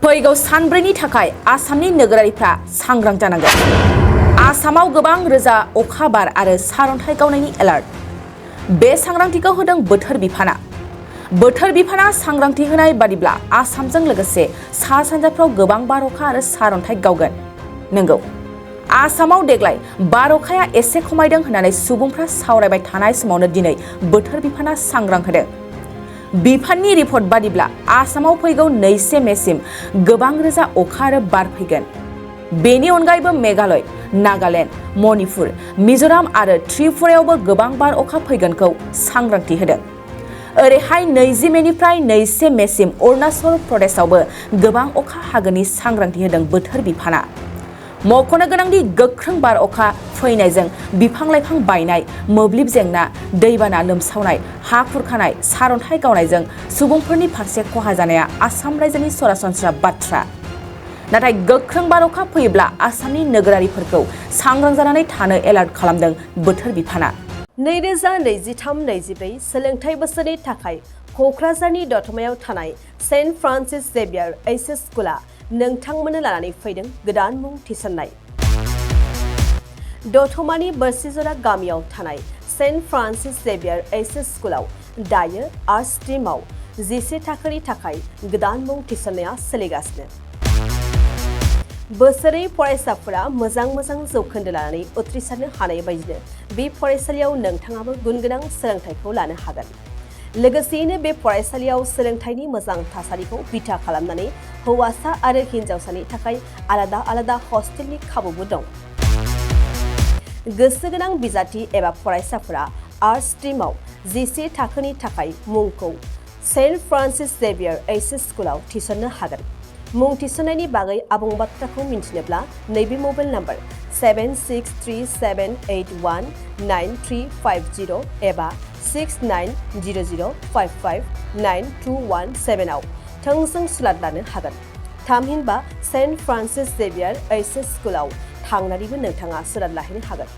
फैगौ सानब्रैनि थाखाय आसामनि नोगोरारिफ्रा सांग्रां जानांगोन। आसामाव गोबां रोजा अखा बार आरो सारअन्थाइ गावनायनि एलार्ट। बे सांग्रांथिखौ होदों बोथोर बिफाना। बोथोर बिफाना सांग्रांथि होनाय बादिब्ला आसामजों लोगोसे सा सानजाफ्राव गोबां बार अखा आरो सारअन्थाइ गावगोन। नंगौ, आसामाव देग्लाय बार अखाया एसे खमायदों होननानै सुबुंफ्रा सावरायबाय थानाय समावनो दिनै बोथोर बिफाना सांग्रां होदों। बिफाननि रिपर्ट बादिब्ला आसामाव फैगौ 2 मेसिम गोबां रोजा अखा आरो बार फैगोन। बेनि अनगायैबो मेघालय, नागालेण्ड, मणिपुर, मिजोराम आरो त्रिपुरायावबो गोबां बार अखा फैगोनखौ सांग्रांथि होदों। ओरैहाय 20 मेनिफ्राय 2 मेसिम अरुणाचल प्रदेशआवबो गोबां अखा हागोननि सांग्रांथि होदों बोथोर बिफाना। मख'नो गोनांदि गोख्रों बार अखा फैनायजों बिफां लाइफां बायनाय, मोब्लिब जेंना, दैबाना लोमसावनाय, हा खुरखानाय, सारअन्थाइ गावनायजों सुबुंफोरनि फारसे खहा जानाया आसाम रायजोनि सरासनस्रा बाथ्रा। नाथाय गोख्रों बार अखा फैयोब्ला आसामनि नोगोरारिफोरखौ सांग्रां जानानै थानो एलार्ट खालामदों बोथोर बिफाना। 2023-24 सोलोंथाइ बोसोरनि थाखाय क'क्राझारनि दतमायाव थानाय सेन्ट फ्रान्सिस जेभियार एइच.एस. स्कुला नोंथांमोननो लानानै फैदों गोदान मुं थिसननाय। दतमानि बोरसिजरा गामियाव थानाय सेन्ट फ्रान्सिस जेभियार एइच.एस. स्कुलाव दायो आर्ट्स स्ट्रिमाव 11 थाखोनि थाखाय गोदान मुं थिसननाया सोलिगासिनो। बोसोरै फरायसाफोरा मोजां जौखोन्दो लानानै उथ्रिसारनो हानाय बायदिनो बे फरायसालियाव नोंथाङाबो गुनगोनां सोलोंथाइखौ लानो हागोन। लोगोसेयैनो बे फरायसालियाव सोलोंथाइनि मोजां थासारिखौ बिथा खालामनानै हौवासा आरो हिन्जावसानि थाखाय आलादा हस्टेलनि खाबुबो दं। गोसो गोनां बिजाथि एबा फरायसाफोरा आर्ट्स स्ट्रिमाव 11 थाखोनि थाखाय मुंखौ सेन्ट फ्रान्सिस जेभियार एइच.एस. स्कुलाव थिसननो हागोन। मुं थिसननायनि बागै आबुं बाथ्राखौ मिन्थिनोब्ला नैबे मबाइल नम्बर 7637819350 एबा 6900559217 आव थोंजों सुलाद लानो हागोन। थामहिनबा सेन्ट फ्रान्सिस जेभियार एइच.एस. स्कुलाव थांनानैबो नोंथाङा सुलाद लाहैनो हागोन।